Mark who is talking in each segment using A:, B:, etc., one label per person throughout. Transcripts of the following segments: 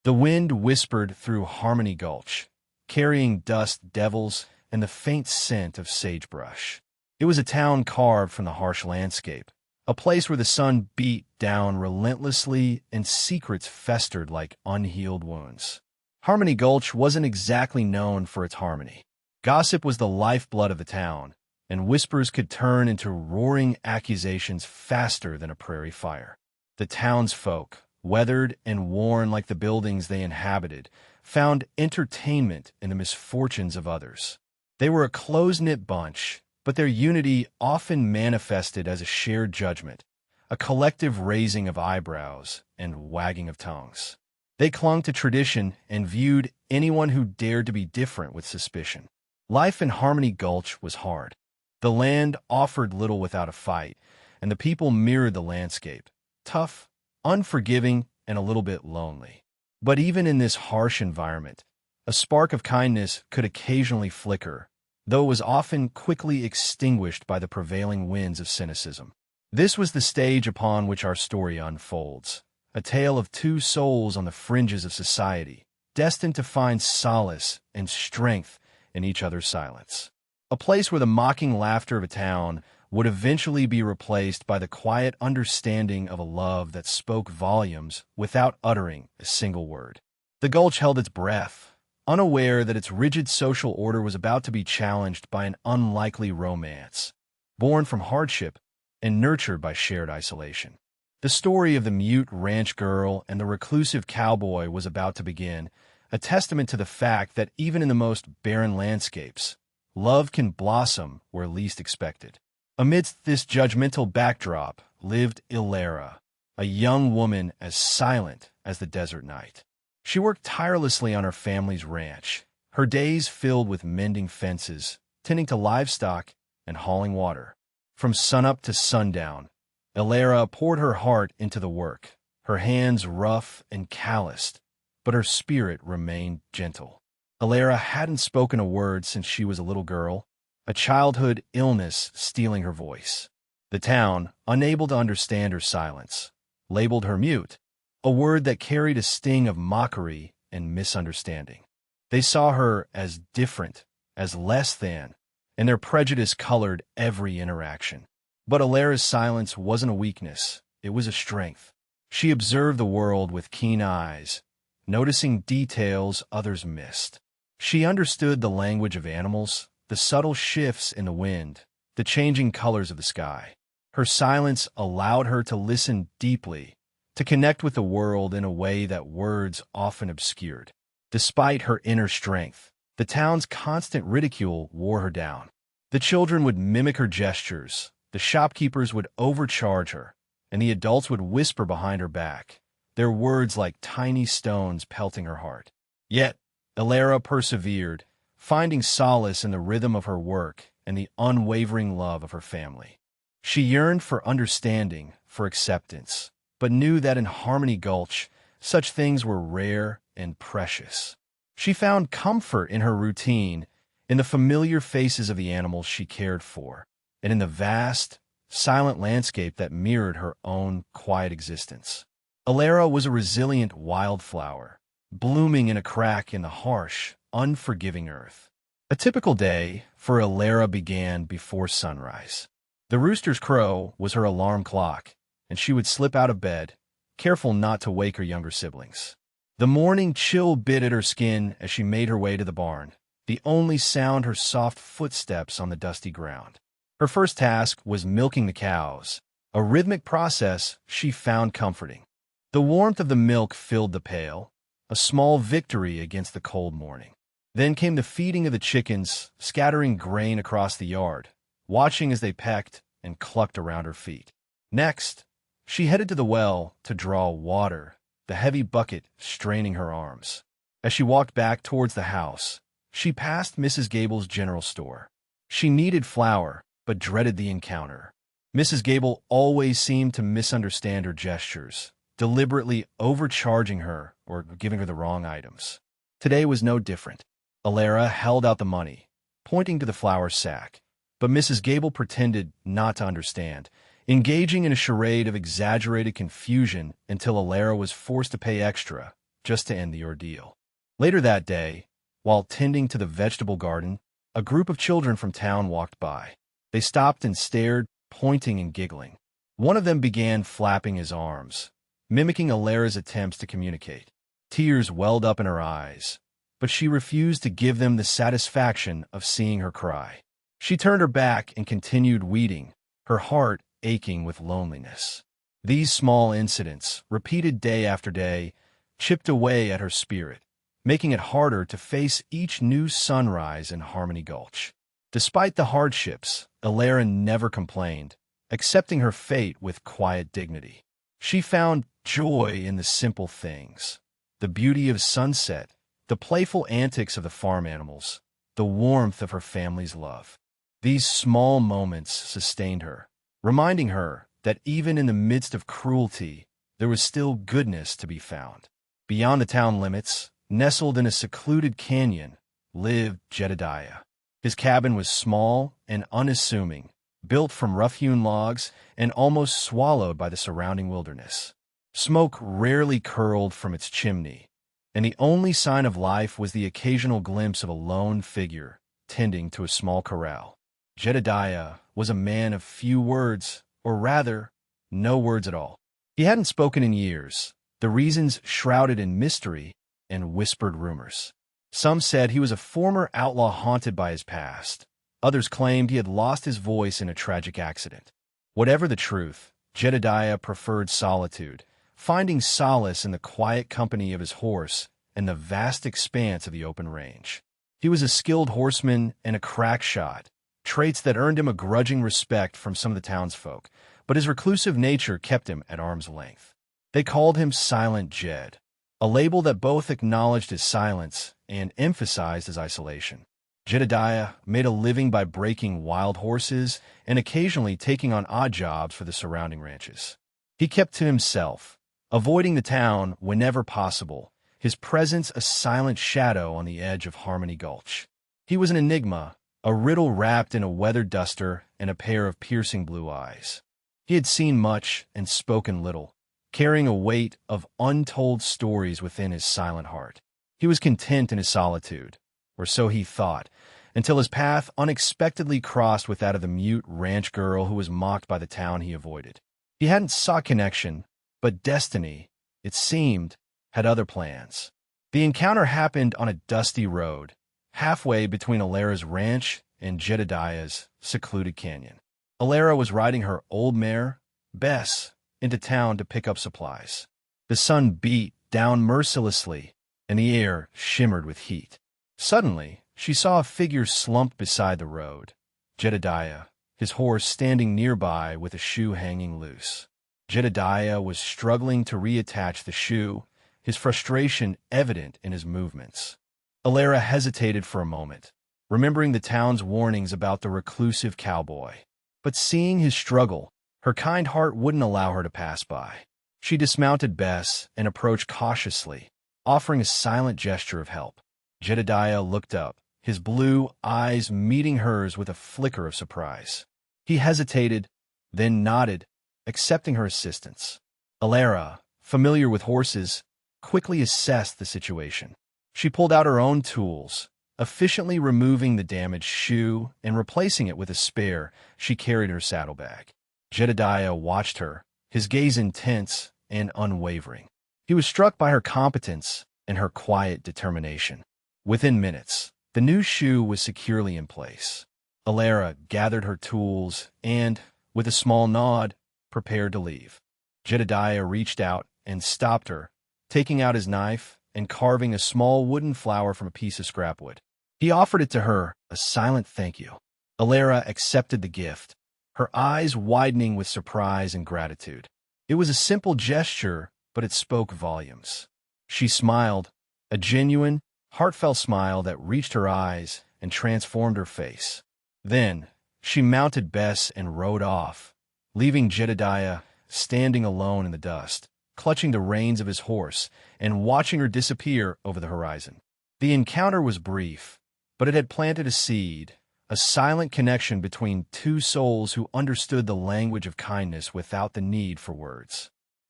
A: The wind whispered through Harmony Gulch, carrying dust devils and the faint scent of sagebrush. It was a town carved from the harsh landscape, a place where the sun beat down relentlessly and secrets festered like unhealed wounds. Harmony Gulch wasn't exactly known for its harmony. Gossip was the lifeblood of the town, and whispers could turn into roaring accusations faster than a prairie fire. The townsfolk, weathered and worn like the buildings they inhabited, found entertainment in the misfortunes of others. They were a close-knit bunch, but their unity often manifested as a shared judgment, a collective raising of eyebrows and wagging of tongues. They clung to tradition and viewed anyone who dared to be different with suspicion. Life in Harmony Gulch was hard. The land offered little without a fight, and the people mirrored the landscape, tough, unforgiving, and a little bit lonely. But even in this harsh environment, a spark of kindness could occasionally flicker, though it was often quickly extinguished by the prevailing winds of cynicism. This was the stage upon which our story unfolds, a tale of two souls on the fringes of society, destined to find solace and strength in each other's silence. A place where the mocking laughter of a town would eventually be replaced by the quiet understanding of a love that spoke volumes without uttering a single word. The Gulch held its breath, unaware that its rigid social order was about to be challenged by an unlikely romance, born from hardship and nurtured by shared isolation. The story of the mute ranch girl and the reclusive cowboy was about to begin, a testament to the fact that even in the most barren landscapes, love can blossom where least expected. Amidst this judgmental backdrop lived Ilera, a young woman as silent as the desert night. She worked tirelessly on her family's ranch, her days filled with mending fences, tending to livestock, and hauling water. From sunup to sundown, Ilera poured her heart into the work, her hands rough and calloused, but her spirit remained gentle. Ilera hadn't spoken a word since she was a little girl, a childhood illness stealing her voice. The town, unable to understand her silence, labeled her mute, a word that carried a sting of mockery and misunderstanding. They saw her as different, as less than, and their prejudice colored every interaction. But Ilera's silence wasn't a weakness, it was a strength. She observed the world with keen eyes, noticing details others missed. She understood the language of animals, the subtle shifts in the wind, the changing colors of the sky. Her silence allowed her to listen deeply, to connect with the world in a way that words often obscured. Despite her inner strength, the town's constant ridicule wore her down. The children would mimic her gestures, the shopkeepers would overcharge her, and the adults would whisper behind her back, their words like tiny stones pelting her heart. Yet, Ilera persevered, finding solace in the rhythm of her work and the unwavering love of her family. She yearned for understanding, for acceptance, but knew that in Harmony Gulch, such things were rare and precious. She found comfort in her routine, in the familiar faces of the animals she cared for, and in the vast, silent landscape that mirrored her own quiet existence. Ilera was a resilient wildflower, blooming in a crack in the harsh, unforgiving earth. A typical day for Ilera began before sunrise. The rooster's crow was her alarm clock, and she would slip out of bed, careful not to wake her younger siblings. The morning chill bit at her skin as she made her way to the barn, the only sound her soft footsteps on the dusty ground. Her first task was milking the cows, a rhythmic process she found comforting. The warmth of the milk filled the pail, a small victory against the cold morning. Then came the feeding of the chickens, scattering grain across the yard, watching as they pecked and clucked around her feet. Next, she headed to the well to draw water, the heavy bucket straining her arms. As she walked back towards the house, she passed Mrs. Gable's general store. She needed flour, but dreaded the encounter. Mrs. Gable always seemed to misunderstand her gestures, deliberately overcharging her or giving her the wrong items. Today was no different. Ilera held out the money, pointing to the flour sack, but Mrs. Gable pretended not to understand, engaging in a charade of exaggerated confusion until Ilera was forced to pay extra, just to end the ordeal. Later that day, while tending to the vegetable garden, a group of children from town walked by. They stopped and stared, pointing and giggling. One of them began flapping his arms, mimicking Alara's attempts to communicate. Tears welled up in her eyes, but she refused to give them the satisfaction of seeing her cry. She turned her back and continued weeding, her heart aching with loneliness. These small incidents, repeated day after day, chipped away at her spirit, making it harder to face each new sunrise in Harmony Gulch. Despite the hardships, Alara never complained, accepting her fate with quiet dignity. She found joy in the simple things: the beauty of sunset, the playful antics of the farm animals, the warmth of her family's love. These small moments sustained her, reminding her that even in the midst of cruelty, there was still goodness to be found. Beyond the town limits, nestled in a secluded canyon, lived Jedediah. His cabin was small and unassuming, built from rough-hewn logs and almost swallowed by the surrounding wilderness. Smoke rarely curled from its chimney, and the only sign of life was the occasional glimpse of a lone figure tending to a small corral. Jedediah was a man of few words, or rather, no words at all. He hadn't spoken in years, the reasons shrouded in mystery and whispered rumors. Some said he was a former outlaw haunted by his past. Others claimed he had lost his voice in a tragic accident. Whatever the truth, Jedediah preferred solitude, finding solace in the quiet company of his horse and the vast expanse of the open range. He was a skilled horseman and a crack shot, traits that earned him a grudging respect from some of the townsfolk, but his reclusive nature kept him at arm's length. They called him Silent Jed, a label that both acknowledged his silence and emphasized his isolation. Jedediah made a living by breaking wild horses and occasionally taking on odd jobs for the surrounding ranches. He kept to himself, avoiding the town whenever possible, his presence a silent shadow on the edge of Harmony Gulch. He was an enigma, a riddle wrapped in a weathered duster and a pair of piercing blue eyes. He had seen much and spoken little, carrying a weight of untold stories within his silent heart. He was content in his solitude, or so he thought, until his path unexpectedly crossed with that of the mute ranch girl who was mocked by the town he avoided. He hadn't sought connection, but destiny, it seemed, had other plans. The encounter happened on a dusty road, halfway between Alara's ranch and Jedediah's secluded canyon. Alara was riding her old mare, Bess, into town to pick up supplies. The sun beat down mercilessly, and the air shimmered with heat. Suddenly, she saw a figure slumped beside the road. Jedediah, his horse standing nearby with a shoe hanging loose. Jedediah was struggling to reattach the shoe, his frustration evident in his movements. Alara hesitated for a moment, remembering the town's warnings about the reclusive cowboy. But seeing his struggle, her kind heart wouldn't allow her to pass by. She dismounted Bess and approached cautiously, offering a silent gesture of help. Jedediah looked up, his blue eyes meeting hers with a flicker of surprise. He hesitated, then nodded, accepting her assistance. Alara, familiar with horses, quickly assessed the situation. She pulled out her own tools, efficiently removing the damaged shoe and replacing it with a spare she carried in her saddlebag. Jedediah watched her, his gaze intense and unwavering. He was struck by her competence and her quiet determination. Within minutes, the new shoe was securely in place. Alara gathered her tools and, with a small nod, prepared to leave. Jedediah reached out and stopped her, taking out his knife and carving a small wooden flower from a piece of scrap wood. He offered it to her, a silent thank you. Alara accepted the gift, her eyes widening with surprise and gratitude. It was a simple gesture, but it spoke volumes. She smiled, a genuine, heartfelt smile that reached her eyes and transformed her face. Then, she mounted Bess and rode off, leaving Jedediah standing alone in the dust, clutching the reins of his horse and watching her disappear over the horizon. The encounter was brief, but it had planted a seed, a silent connection between two souls who understood the language of kindness without the need for words.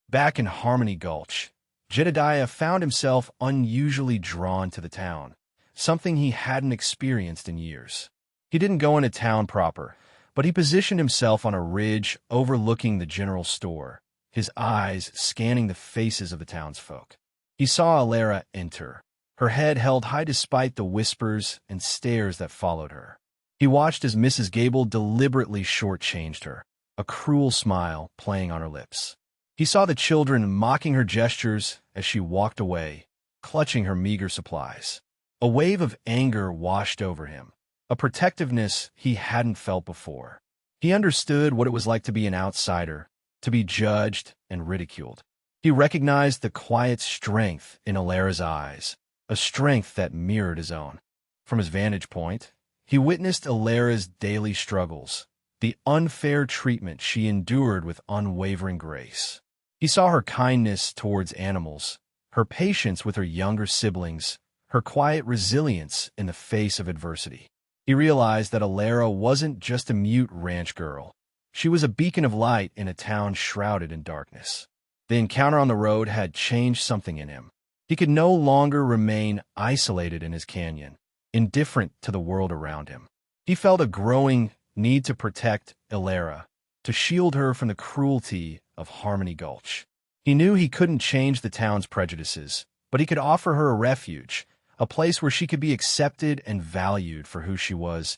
A: Back in Harmony Gulch, Jedediah found himself unusually drawn to the town, something he hadn't experienced in years. He didn't go into town proper, but he positioned himself on a ridge overlooking the general store, his eyes scanning the faces of the townsfolk. He saw Alara enter, her head held high despite the whispers and stares that followed her. He watched as Mrs. Gable deliberately shortchanged her, a cruel smile playing on her lips. He saw the children mocking her gestures as she walked away, clutching her meager supplies. A wave of anger washed over him, a protectiveness he hadn't felt before. He understood what it was like to be an outsider, to be judged and ridiculed. He recognized the quiet strength in Alara's eyes, a strength that mirrored his own. From his vantage point, he witnessed Alara's daily struggles, the unfair treatment she endured with unwavering grace. He saw her kindness towards animals, her patience with her younger siblings, her quiet resilience in the face of adversity. He realized that Alara wasn't just a mute ranch girl. She was a beacon of light in a town shrouded in darkness. The encounter on the road had changed something in him. He could no longer remain isolated in his canyon, indifferent to the world around him. He felt a growing need to protect Alara, to shield her from the cruelty of Harmony Gulch. He knew he couldn't change the town's prejudices, but he could offer her a refuge, a place where she could be accepted and valued for who she was,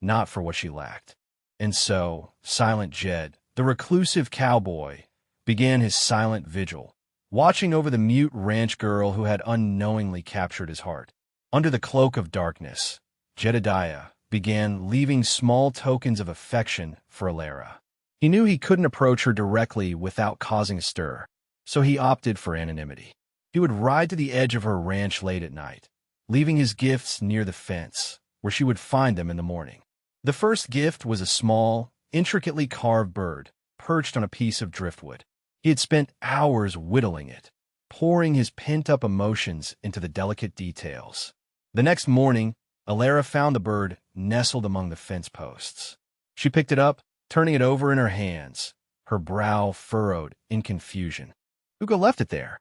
A: not for what she lacked. And so, Silent Jed, the reclusive cowboy, began his silent vigil, watching over the mute ranch girl who had unknowingly captured his heart. Under the cloak of darkness, Jedediah began leaving small tokens of affection for Alara. He knew he couldn't approach her directly without causing a stir, so he opted for anonymity. He would ride to the edge of her ranch late at night, leaving his gifts near the fence, where she would find them in the morning. The first gift was a small, intricately carved bird, perched on a piece of driftwood. He had spent hours whittling it, pouring his pent-up emotions into the delicate details. The next morning, Alara found the bird nestled among the fence posts. She picked it up, turning it over in her hands, her brow furrowed in confusion. Uga left it there.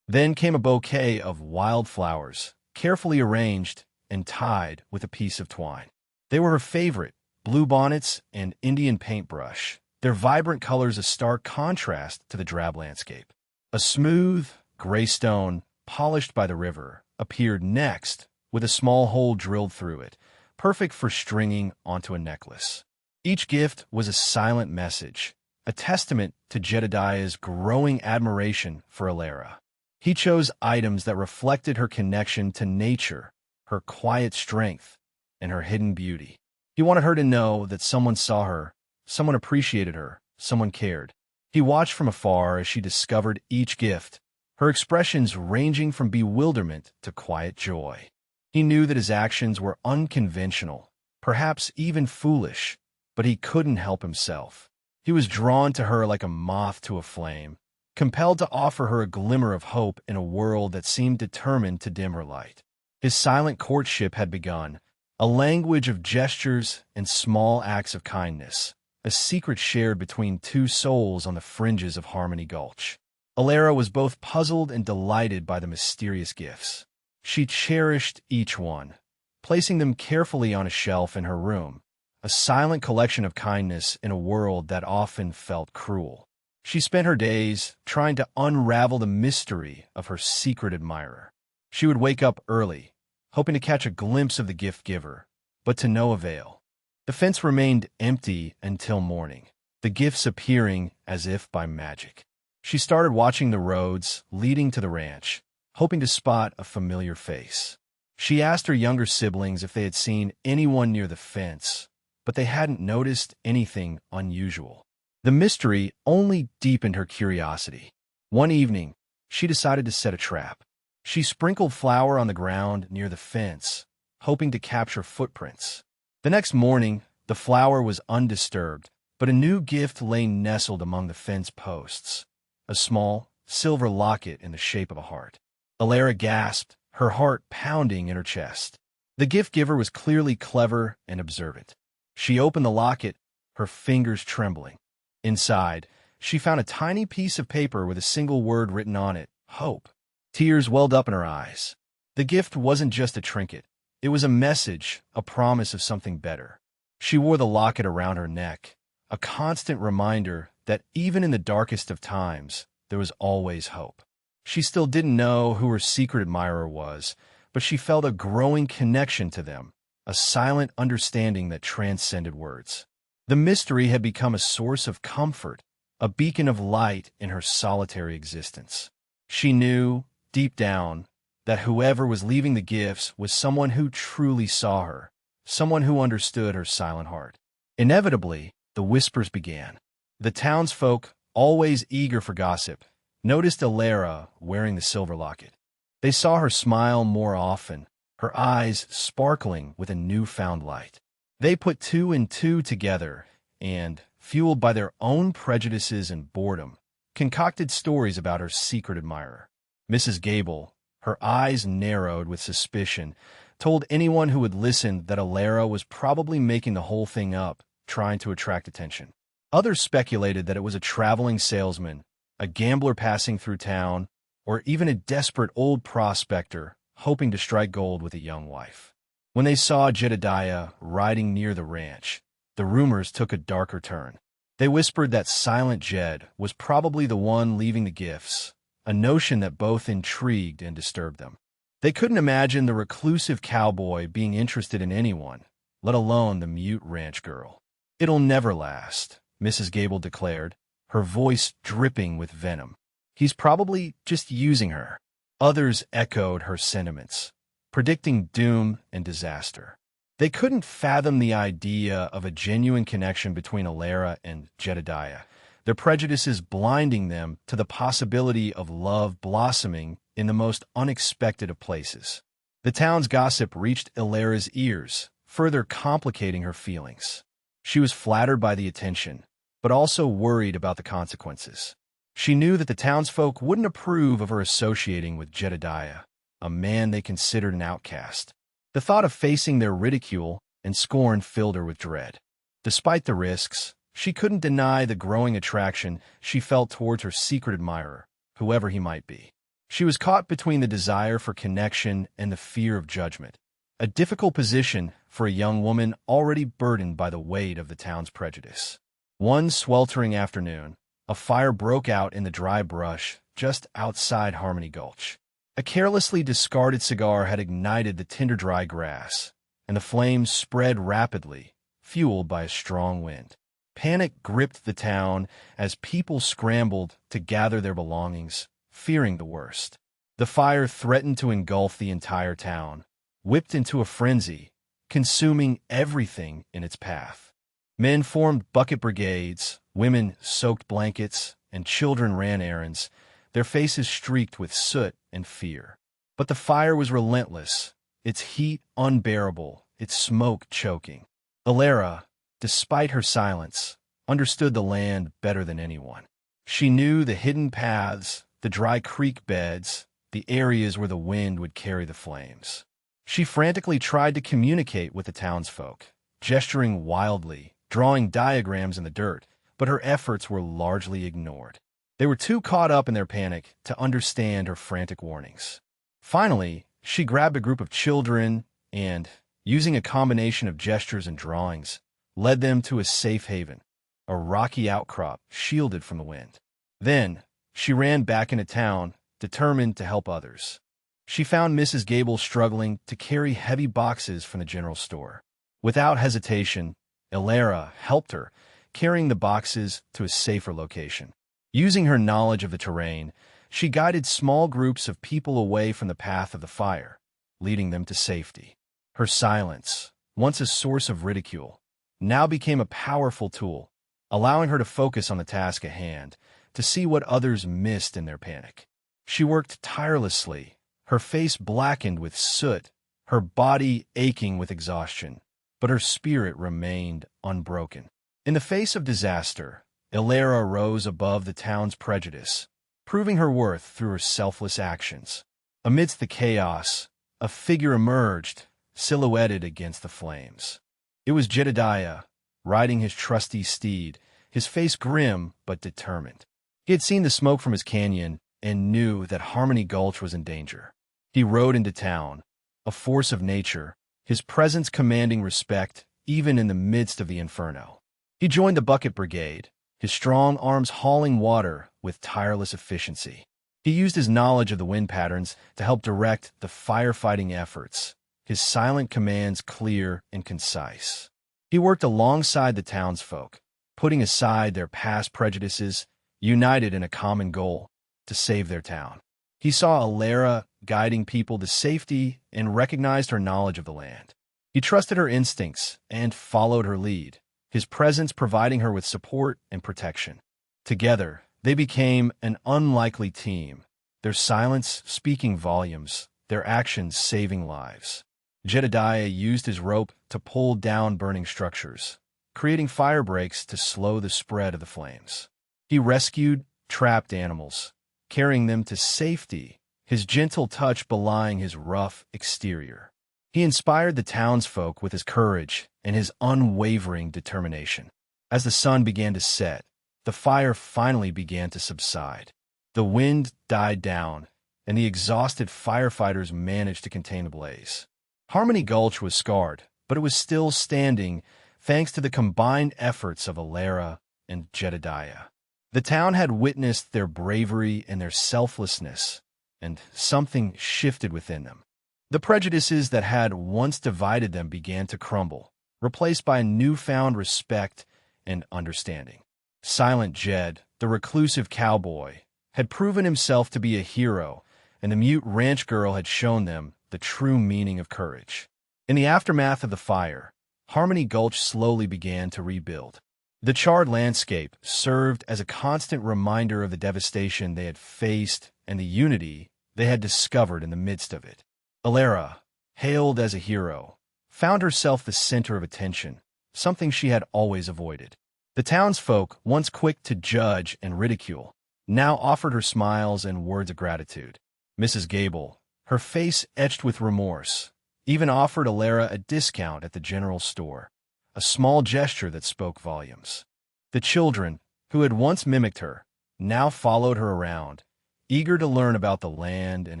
A: Then came a bouquet of wildflowers, carefully arranged and tied with a piece of twine. They were her favorite, bluebonnets and Indian paintbrush, their vibrant colors a stark contrast to the drab landscape. A smooth, gray stone, polished by the river, appeared next, with a small hole drilled through it, perfect for stringing onto a necklace. Each gift was a silent message, a testament to Jedediah's growing admiration for Alara. He chose items that reflected her connection to nature, her quiet strength, and her hidden beauty. He wanted her to know that someone saw her, someone appreciated her, someone cared. He watched from afar as she discovered each gift, her expressions ranging from bewilderment to quiet joy. He knew that his actions were unconventional, perhaps even foolish, but he couldn't help himself. He was drawn to her like a moth to a flame, compelled to offer her a glimmer of hope in a world that seemed determined to dim her light. His silent courtship had begun, a language of gestures and small acts of kindness, a secret shared between two souls on the fringes of Harmony Gulch. Alara was both puzzled and delighted by the mysterious gifts. She cherished each one, placing them carefully on a shelf in her room, a silent collection of kindness in a world that often felt cruel. She spent her days trying to unravel the mystery of her secret admirer. She would wake up early, hoping to catch a glimpse of the gift giver, but to no avail. The fence remained empty until morning, the gifts appearing as if by magic. She started watching the roads leading to the ranch, hoping to spot a familiar face. She asked her younger siblings if they had seen anyone near the fence, but they hadn't noticed anything unusual. The mystery only deepened her curiosity. One evening, she decided to set a trap. She sprinkled flour on the ground near the fence, hoping to capture footprints. The next morning, the flour was undisturbed, but a new gift lay nestled among the fence posts, a small, silver locket in the shape of a heart. Alara gasped, her heart pounding in her chest. The gift giver was clearly clever and observant. She opened the locket, her fingers trembling. Inside, she found a tiny piece of paper with a single word written on it, hope. Tears welled up in her eyes. The gift wasn't just a trinket. It was a message, a promise of something better. She wore the locket around her neck, a constant reminder that even in the darkest of times, there was always hope. She still didn't know who her secret admirer was, but she felt a growing connection to them, a silent understanding that transcended words. The mystery had become a source of comfort, a beacon of light in her solitary existence. She knew, deep down, that whoever was leaving the gifts was someone who truly saw her, someone who understood her silent heart. Inevitably, the whispers began. The townsfolk, always eager for gossip, noticed Alara wearing the silver locket. They saw her smile more often, her eyes sparkling with a newfound light. They put two and two together and, fueled by their own prejudices and boredom, concocted stories about her secret admirer. Mrs. Gable, her eyes narrowed with suspicion, told anyone who would listen that Alara was probably making the whole thing up, trying to attract attention. Others speculated that it was a traveling salesman, a gambler passing through town, or even a desperate old prospector hoping to strike gold with a young wife. When they saw Jedediah riding near the ranch, the rumors took a darker turn. They whispered that Silent Jed was probably the one leaving the gifts, a notion that both intrigued and disturbed them. They couldn't imagine the reclusive cowboy being interested in anyone, let alone the mute ranch girl. "It'll never last," Mrs. Gable declared, her voice dripping with venom. "He's probably just using her." Others echoed her sentiments, predicting doom and disaster. They couldn't fathom the idea of a genuine connection between Alara and Jedediah, their prejudices blinding them to the possibility of love blossoming in the most unexpected of places. The town's gossip reached Alara's ears, further complicating her feelings. She was flattered by the attention, but also worried about the consequences. She knew that the townsfolk wouldn't approve of her associating with Jedediah, a man they considered an outcast. The thought of facing their ridicule and scorn filled her with dread. Despite the risks, she couldn't deny the growing attraction she felt towards her secret admirer, whoever he might be. She was caught between the desire for connection and the fear of judgment, a difficult position for a young woman already burdened by the weight of the town's prejudice. One sweltering afternoon, a fire broke out in the dry brush just outside Harmony Gulch. A carelessly discarded cigar had ignited the tender dry grass, and the flames spread rapidly, fueled by a strong wind. Panic gripped the town as people scrambled to gather their belongings, fearing the worst. The fire threatened to engulf the entire town, whipped into a frenzy, consuming everything in its path. Men formed bucket brigades, women soaked blankets, and children ran errands, their faces streaked with soot and fear. But the fire was relentless, its heat unbearable, its smoke choking. Alara, despite her silence, understood the land better than anyone. She knew the hidden paths, the dry creek beds, the areas where the wind would carry the flames. She frantically tried to communicate with the townsfolk, gesturing wildly, drawing diagrams in the dirt, but her efforts were largely ignored. They were too caught up in their panic to understand her frantic warnings. Finally, she grabbed a group of children and, using a combination of gestures and drawings, led them to a safe haven, a rocky outcrop shielded from the wind. Then, she ran back into town, determined to help others. She found Mrs. Gable struggling to carry heavy boxes from the general store. Without hesitation, Alara helped her, carrying the boxes to a safer location. Using her knowledge of the terrain, she guided small groups of people away from the path of the fire, leading them to safety. Her silence, once a source of ridicule, now became a powerful tool, allowing her to focus on the task at hand, to see what others missed in their panic. She worked tirelessly, her face blackened with soot, her body aching with exhaustion, but her spirit remained unbroken. In the face of disaster, Alara rose above the town's prejudice, proving her worth through her selfless actions. Amidst the chaos, a figure emerged, silhouetted against the flames. It was Jedediah, riding his trusty steed, his face grim but determined. He had seen the smoke from his canyon and knew that Harmony Gulch was in danger. He rode into town, a force of nature, his presence commanding respect even in the midst of the inferno. He joined the bucket brigade, his strong arms hauling water with tireless efficiency. He used his knowledge of the wind patterns to help direct the firefighting efforts, his silent commands clear and concise. He worked alongside the townsfolk, putting aside their past prejudices, united in a common goal to save their town. He saw Alara guiding people to safety and recognized her knowledge of the land. He trusted her instincts and followed her lead, his presence providing her with support and protection. Together, they became an unlikely team, their silence speaking volumes, their actions saving lives. Jedediah used his rope to pull down burning structures, creating fire breaks to slow the spread of the flames. He rescued trapped animals, carrying them to safety, his gentle touch belying his rough exterior. He inspired the townsfolk with his courage and his unwavering determination. As the sun began to set, the fire finally began to subside. The wind died down, and the exhausted firefighters managed to contain the blaze. Harmony Gulch was scarred, but it was still standing thanks to the combined efforts of Alara and Jedediah. The town had witnessed their bravery and their selflessness, and something shifted within them. The prejudices that had once divided them began to crumble, replaced by a newfound respect and understanding. Silent Jed, the reclusive cowboy, had proven himself to be a hero, and the mute ranch girl had shown them the true meaning of courage. In the aftermath of the fire, Harmony Gulch slowly began to rebuild. The charred landscape served as a constant reminder of the devastation they had faced and the unity they had discovered in the midst of it. Alara, hailed as a hero, found herself the center of attention, something she had always avoided. The townsfolk, once quick to judge and ridicule, now offered her smiles and words of gratitude. Mrs. Gable, her face etched with remorse, even offered Alara a discount at the general store, a small gesture that spoke volumes. The children, who had once mimicked her, now followed her around, eager to learn about the land and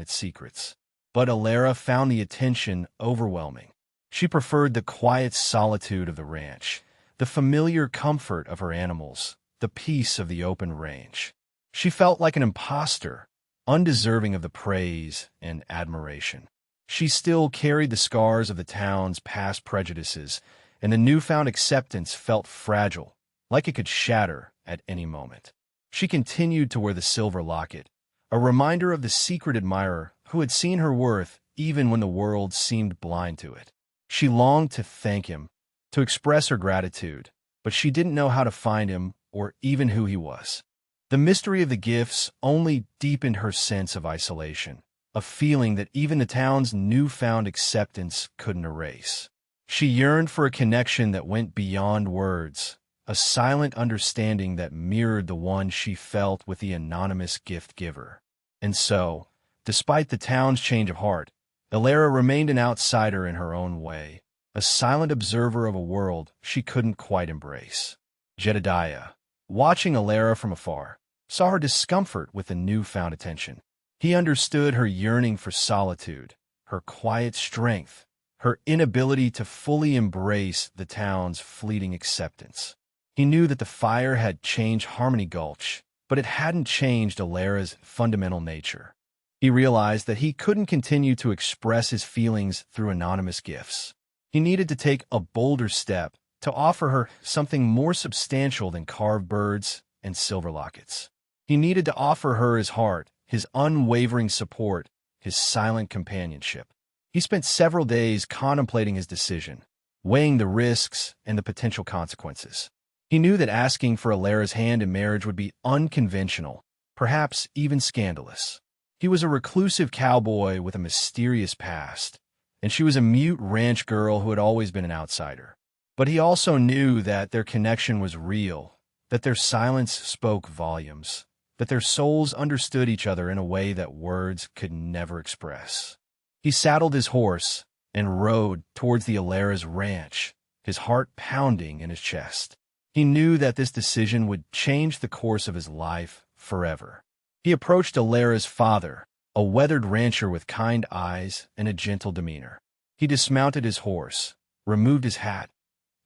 A: its secrets. But Alara found the attention overwhelming. She preferred the quiet solitude of the ranch, the familiar comfort of her animals, the peace of the open range. She felt like an imposter, undeserving of the praise and admiration. She still carried the scars of the town's past prejudices, and the newfound acceptance felt fragile, like it could shatter at any moment. She continued to wear the silver locket, a reminder of the secret admirer who had seen her worth even when the world seemed blind to it. She longed to thank him, to express her gratitude, but she didn't know how to find him or even who he was. The mystery of the gifts only deepened her sense of isolation, a feeling that even the town's newfound acceptance couldn't erase. She yearned for a connection that went beyond words, a silent understanding that mirrored the one she felt with the anonymous gift giver. And so, despite the town's change of heart, Alara remained an outsider in her own way, a silent observer of a world she couldn't quite embrace. Jedediah, watching Alara from afar, saw her discomfort with the newfound attention. He understood her yearning for solitude, her quiet strength, her inability to fully embrace the town's fleeting acceptance. He knew that the fire had changed Harmony Gulch, but it hadn't changed Alara's fundamental nature. He realized that he couldn't continue to express his feelings through anonymous gifts. He needed to take a bolder step to offer her something more substantial than carved birds and silver lockets. He needed to offer her his heart, his unwavering support, his silent companionship. He spent several days contemplating his decision, weighing the risks and the potential consequences. He knew that asking for Alara's hand in marriage would be unconventional, perhaps even scandalous. He was a reclusive cowboy with a mysterious past, and she was a mute ranch girl who had always been an outsider. But he also knew that their connection was real, that their silence spoke volumes, that their souls understood each other in a way that words could never express. He saddled his horse and rode towards the Alara's ranch, his heart pounding in his chest. He knew that this decision would change the course of his life forever. He approached Alara's father, a weathered rancher with kind eyes and a gentle demeanor. He dismounted his horse, removed his hat,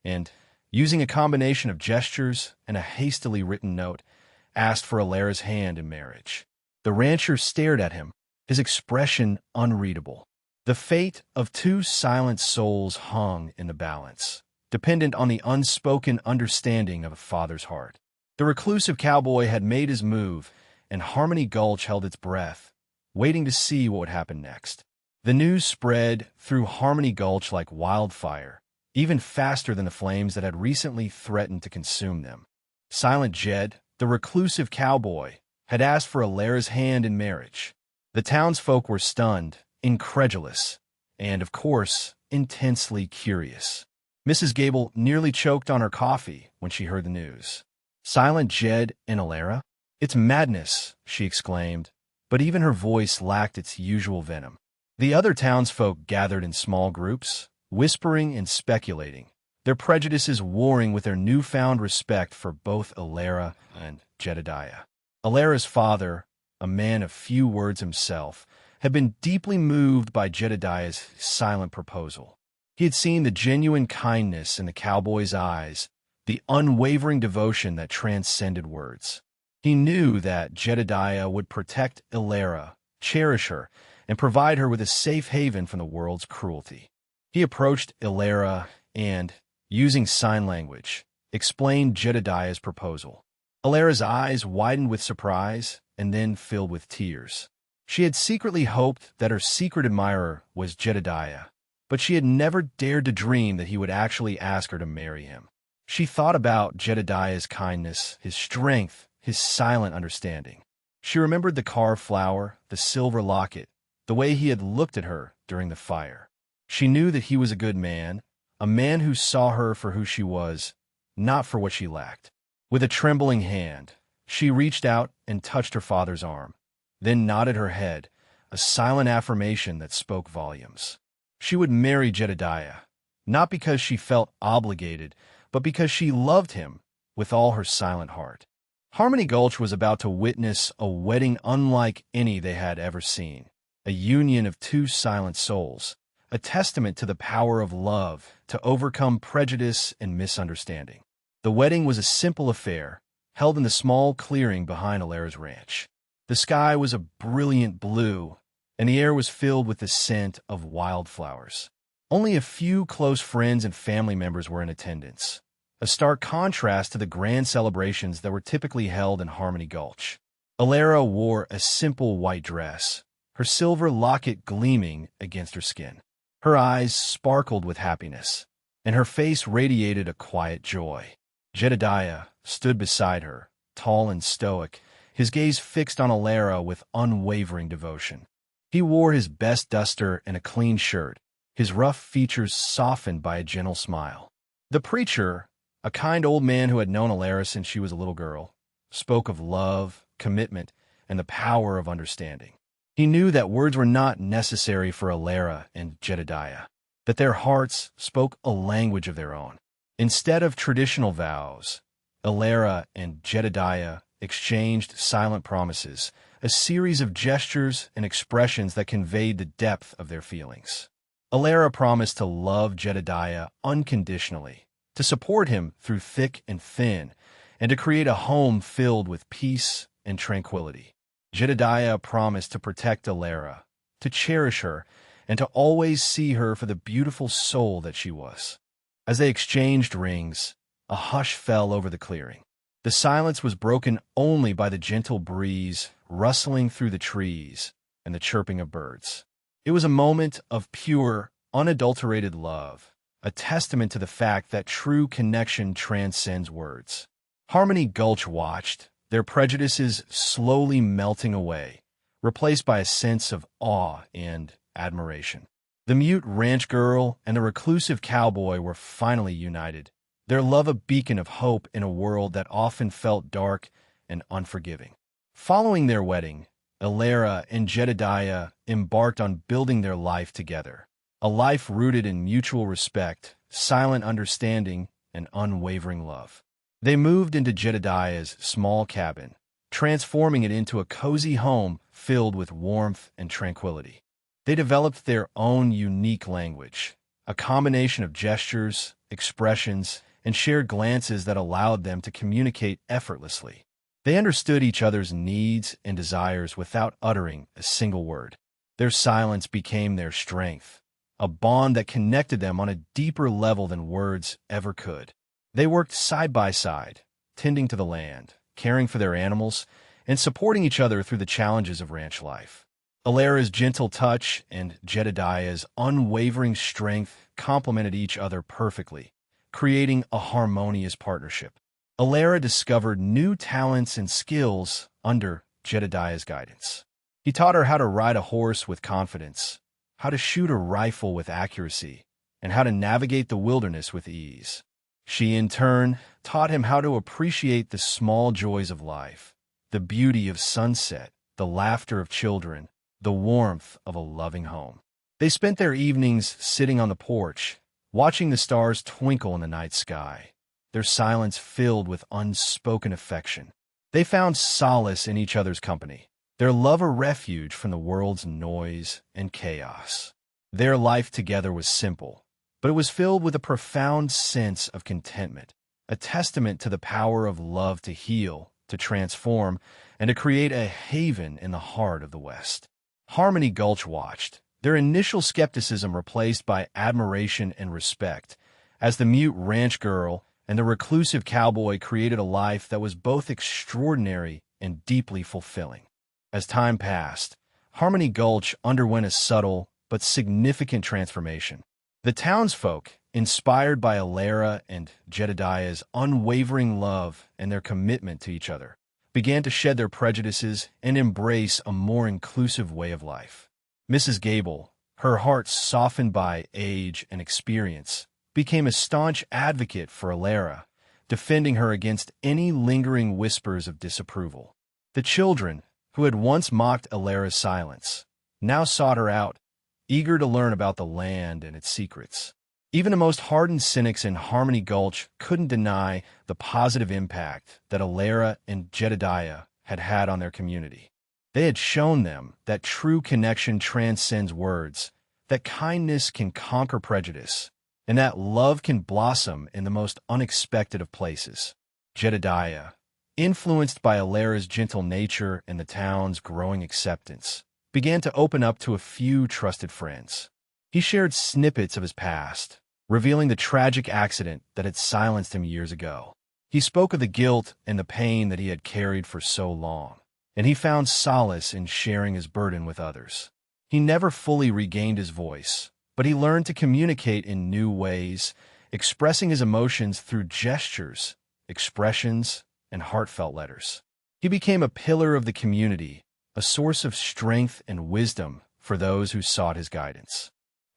A: and, using a combination of gestures and a hastily written note, asked for Alara's hand in marriage. The rancher stared at him, his expression unreadable. The fate of two silent souls hung in the balance, dependent on the unspoken understanding of a father's heart. The reclusive cowboy had made his move, and Harmony Gulch held its breath, waiting to see what would happen next. The news spread through Harmony Gulch like wildfire, even faster than the flames that had recently threatened to consume them. Silent Jed, the reclusive cowboy, had asked for Alara's hand in marriage. The townsfolk were stunned, incredulous, and, of course, intensely curious. Mrs. Gable nearly choked on her coffee when she heard the news. Silent Jed and Alara? It's madness, she exclaimed, but even her voice lacked its usual venom. The other townsfolk gathered in small groups, whispering and speculating, their prejudices warring with their newfound respect for both Alara and Jedediah. Alara's father, a man of few words himself, had been deeply moved by Jedediah's silent proposal. He had seen the genuine kindness in the cowboy's eyes, the unwavering devotion that transcended words. He knew that Jedediah would protect Alara, cherish her, and provide her with a safe haven from the world's cruelty. He approached Alara and, using sign language, explained Jedediah's proposal. Alara's eyes widened with surprise and then filled with tears. She had secretly hoped that her secret admirer was Jedediah, but she had never dared to dream that he would actually ask her to marry him. She thought about Jedediah's kindness, his strength, his silent understanding. She remembered the carved flower, the silver locket, the way he had looked at her during the fire. She knew that he was a good man, a man who saw her for who she was, not for what she lacked. With a trembling hand, she reached out and touched her father's arm, then nodded her head, a silent affirmation that spoke volumes. She would marry Jedediah, not because she felt obligated, but because she loved him with all her silent heart. Harmony Gulch was about to witness a wedding unlike any they had ever seen, a union of two silent souls, a testament to the power of love to overcome prejudice and misunderstanding. The wedding was a simple affair, held in the small clearing behind Alara's ranch. The sky was a brilliant blue, and the air was filled with the scent of wildflowers. Only a few close friends and family members were in attendance, a stark contrast to the grand celebrations that were typically held in Harmony Gulch. Alara wore a simple white dress, her silver locket gleaming against her skin. Her eyes sparkled with happiness, and her face radiated a quiet joy. Jedediah stood beside her, tall and stoic, his gaze fixed on Alara with unwavering devotion. He wore his best duster and a clean shirt, his rough features softened by a gentle smile. The preacher, a kind old man who had known Alara since she was a little girl, spoke of love, commitment, and the power of understanding. He knew that words were not necessary for Alara and Jedediah, that their hearts spoke a language of their own. Instead of traditional vows, Alara and Jedediah exchanged silent promises, a series of gestures and expressions that conveyed the depth of their feelings. Alara promised to love Jedediah unconditionally, to support him through thick and thin, and to create a home filled with peace and tranquility. Jedediah promised to protect Alara, to cherish her, and to always see her for the beautiful soul that she was. As they exchanged rings, a hush fell over the clearing. The silence was broken only by the gentle breeze rustling through the trees and the chirping of birds. It was a moment of pure, unadulterated love, a testament to the fact that true connection transcends words. Harmony Gulch watched, their prejudices slowly melting away, replaced by a sense of awe and admiration. The mute ranch girl and the reclusive cowboy were finally united, their love a beacon of hope in a world that often felt dark and unforgiving. Following their wedding, Alara and Jedediah embarked on building their life together, a life rooted in mutual respect, silent understanding, and unwavering love. They moved into Jedediah's small cabin, transforming it into a cozy home filled with warmth and tranquility. They developed their own unique language, a combination of gestures, expressions, and shared glances that allowed them to communicate effortlessly. They understood each other's needs and desires without uttering a single word. Their silence became their strength, a bond that connected them on a deeper level than words ever could. They worked side by side, tending to the land, caring for their animals, and supporting each other through the challenges of ranch life. Alara's gentle touch and Jedediah's unwavering strength complemented each other perfectly, creating a harmonious partnership. Alara discovered new talents and skills under Jedediah's guidance. He taught her how to ride a horse with confidence, how to shoot a rifle with accuracy, and how to navigate the wilderness with ease. She, in turn, taught him how to appreciate the small joys of life, the beauty of sunset, the laughter of children, the warmth of a loving home. They spent their evenings sitting on the porch, watching the stars twinkle in the night sky, their silence filled with unspoken affection. They found solace in each other's company, their love a refuge from the world's noise and chaos. Their life together was simple, but it was filled with a profound sense of contentment, a testament to the power of love to heal, to transform, and to create a haven in the heart of the West. Harmony Gulch watched, their initial skepticism replaced by admiration and respect, as the mute ranch girl and the reclusive cowboy created a life that was both extraordinary and deeply fulfilling. As time passed, Harmony Gulch underwent a subtle but significant transformation. The townsfolk, inspired by Alara and Jedediah's unwavering love and their commitment to each other, began to shed their prejudices and embrace a more inclusive way of life. Mrs. Gable, her heart softened by age and experience, became a staunch advocate for Alara, defending her against any lingering whispers of disapproval. The children, who had once mocked Alara's silence, now sought her out, eager to learn about the land and its secrets. Even the most hardened cynics in Harmony Gulch couldn't deny the positive impact that Alara and Jedediah had had on their community. They had shown them that true connection transcends words, that kindness can conquer prejudice, and that love can blossom in the most unexpected of places. Jedediah, influenced by Alara's gentle nature and the town's growing acceptance, began to open up to a few trusted friends. He shared snippets of his past, revealing the tragic accident that had silenced him years ago. He spoke of the guilt and the pain that he had carried for so long, and he found solace in sharing his burden with others. He never fully regained his voice, but he learned to communicate in new ways, expressing his emotions through gestures, expressions, and heartfelt letters. He became a pillar of the community, a source of strength and wisdom for those who sought his guidance.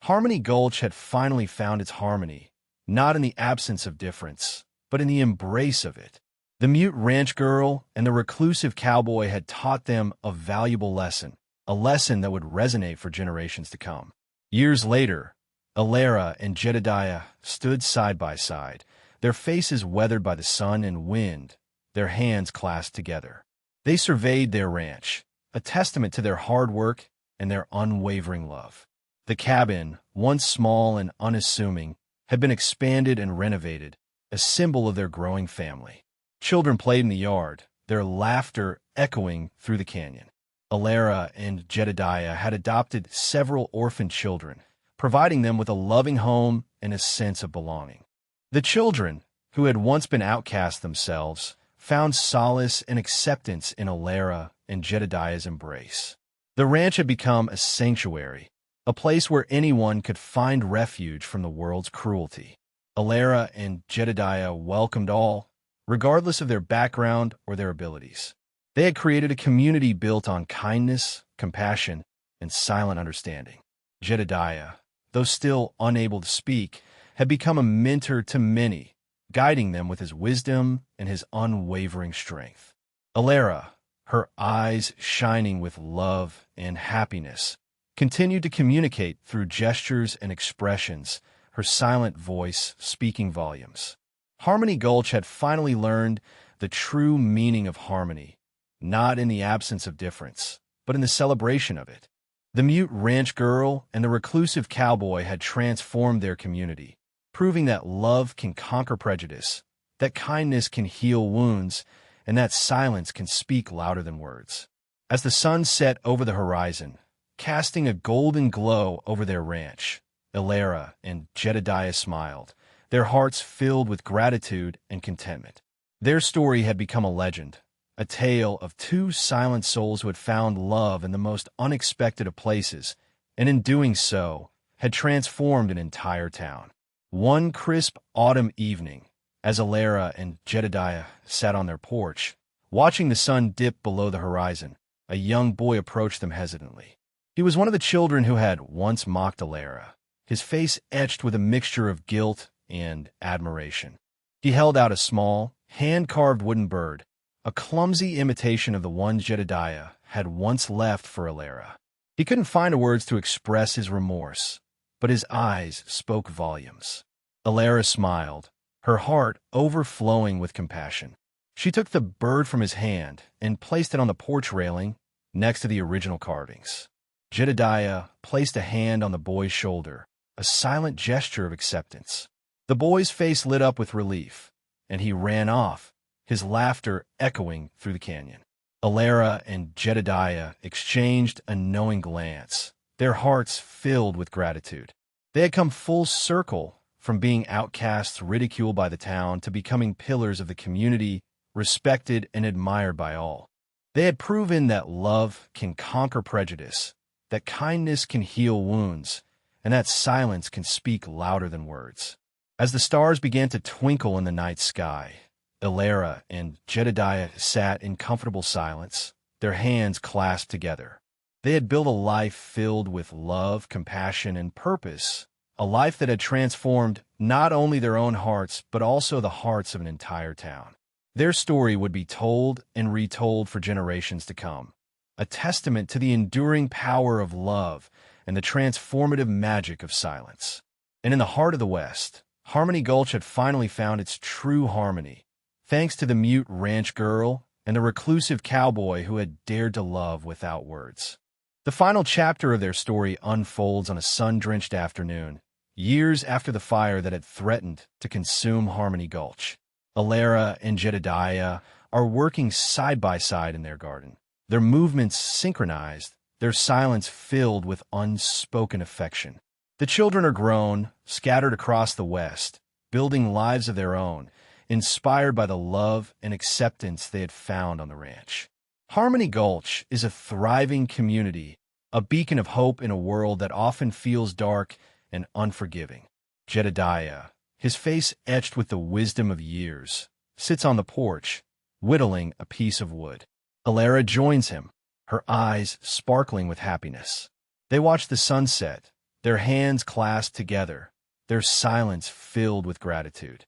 A: Harmony Gulch had finally found its harmony, not in the absence of difference, but in the embrace of it. The mute ranch girl and the reclusive cowboy had taught them a valuable lesson, a lesson that would resonate for generations to come. Years later, Alara and Jedediah stood side by side, their faces weathered by the sun and wind, their hands clasped together. They surveyed their ranch, a testament to their hard work and their unwavering love. The cabin, once small and unassuming, had been expanded and renovated, a symbol of their growing family. Children played in the yard, their laughter echoing through the canyon. Alara and Jedediah had adopted several orphan children, providing them with a loving home and a sense of belonging. The children, who had once been outcast themselves, found solace and acceptance in Alara and Jedediah's embrace. The ranch had become a sanctuary, a place where anyone could find refuge from the world's cruelty. Alara and Jedediah welcomed all, regardless of their background or their abilities. They had created a community built on kindness, compassion, and silent understanding. Jedediah, though still unable to speak, had become a mentor to many, guiding them with his wisdom and his unwavering strength. Alara, her eyes shining with love and happiness, continued to communicate through gestures and expressions, her silent voice speaking volumes. Harmony Gulch had finally learned the true meaning of harmony, not in the absence of difference, but in the celebration of it. The mute ranch girl and the reclusive cowboy had transformed their community, proving that love can conquer prejudice, that kindness can heal wounds, and that silence can speak louder than words. As the sun set over the horizon, casting a golden glow over their ranch, Elara and Jedediah smiled, their hearts filled with gratitude and contentment. Their story had become a legend, a tale of two silent souls who had found love in the most unexpected of places, and in doing so, had transformed an entire town. One crisp autumn evening, as Elara and Jedediah sat on their porch, watching the sun dip below the horizon, a young boy approached them hesitantly. He was one of the children who had once mocked Elara, his face etched with a mixture of guilt and admiration. He held out a small, hand-carved wooden bird, a clumsy imitation of the one Jedediah had once left for Elara. He couldn't find words to express his remorse, but his eyes spoke volumes. Elara smiled, her heart overflowing with compassion. She took the bird from his hand and placed it on the porch railing next to the original carvings. Jedediah placed a hand on the boy's shoulder, a silent gesture of acceptance. The boy's face lit up with relief, and he ran off, his laughter echoing through the canyon. Elara and Jedediah exchanged a knowing glance, their hearts filled with gratitude. They had come full circle from being outcasts ridiculed by the town to becoming pillars of the community, respected and admired by all. They had proven that love can conquer prejudice, that kindness can heal wounds, and that silence can speak louder than words. As the stars began to twinkle in the night sky, Elara and Jedediah sat in comfortable silence, their hands clasped together. They had built a life filled with love, compassion, and purpose, a life that had transformed not only their own hearts, but also the hearts of an entire town. Their story would be told and retold for generations to come, a testament to the enduring power of love and the transformative magic of silence. And in the heart of the West, Harmony Gulch had finally found its true harmony, thanks to the mute ranch girl and the reclusive cowboy who had dared to love without words. The final chapter of their story unfolds on a sun-drenched afternoon, years after the fire that had threatened to consume Harmony Gulch. Elara and Jedediah are working side by side in their garden, their movements synchronized, their silence filled with unspoken affection. The children are grown, scattered across the West, building lives of their own, inspired by the love and acceptance they had found on the ranch. Harmony Gulch is a thriving community, a beacon of hope in a world that often feels dark and unforgiving. Jedediah, his face etched with the wisdom of years, sits on the porch, whittling a piece of wood. Elara joins him, her eyes sparkling with happiness. They watch the sunset, their hands clasped together, their silence filled with gratitude.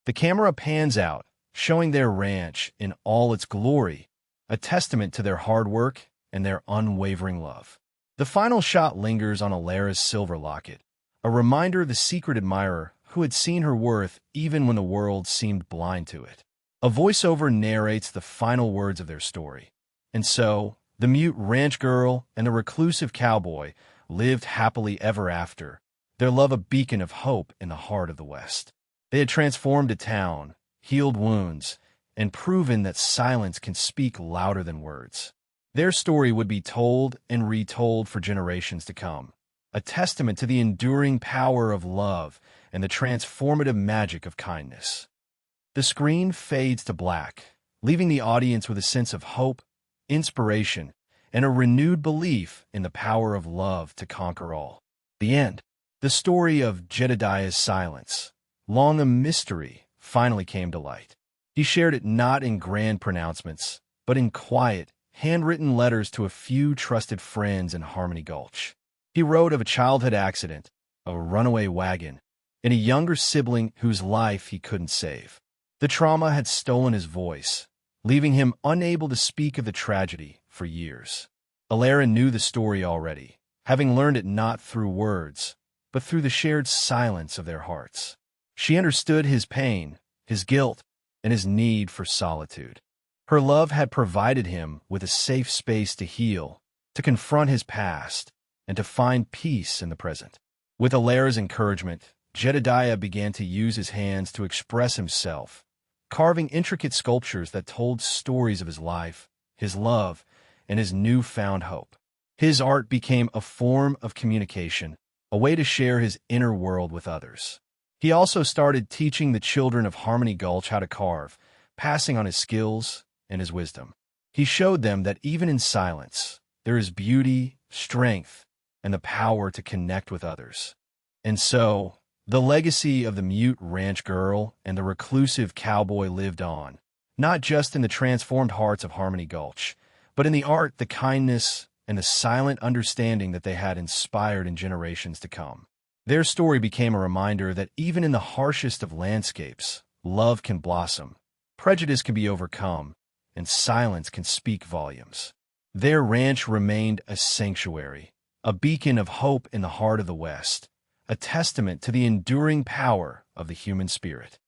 A: The camera pans out, showing their ranch in all its glory, a testament to their hard work and their unwavering love. The final shot lingers on Elara's silver locket, a reminder of the secret admirer who had seen her worth even when the world seemed blind to it. A voiceover narrates the final words of their story. And so, the mute ranch girl and the reclusive cowboy lived happily ever after, their love a beacon of hope in the heart of the West. They had transformed a town, healed wounds, and proven that silence can speak louder than words. Their story would be told and retold for generations to come, a testament to the enduring power of love and the transformative magic of kindness. The screen fades to black, leaving the audience with a sense of hope, inspiration, and a renewed belief in the power of love to conquer all. The end. The story of Jedediah's silence, long a mystery, finally came to light. He shared it not in grand pronouncements, but in quiet, handwritten letters to a few trusted friends in Harmony Gulch. He wrote of a childhood accident, a runaway wagon, and a younger sibling whose life he couldn't save. The trauma had stolen his voice, leaving him unable to speak of the tragedy for years. Elara knew the story already, having learned it not through words, but through the shared silence of their hearts. She understood his pain, his guilt, and his need for solitude. Her love had provided him with a safe space to heal, to confront his past, and to find peace in the present. With Alara's encouragement, Jedediah began to use his hands to express himself, carving intricate sculptures that told stories of his life, his love, and his newfound hope. His art became a form of communication, a way to share his inner world with others. He also started teaching the children of Harmony Gulch how to carve, passing on his skills and his wisdom. He showed them that even in silence, there is beauty, strength, and the power to connect with others. And so, the legacy of the Mute Ranch Girl and the Reclusive Cowboy lived on, not just in the transformed hearts of Harmony Gulch, but in the art, the kindness, and the silent understanding that they had inspired in generations to come. Their story became a reminder that even in the harshest of landscapes, love can blossom, prejudice can be overcome, and silence can speak volumes. Their ranch remained a sanctuary, a beacon of hope in the heart of the West, a testament to the enduring power of the human spirit.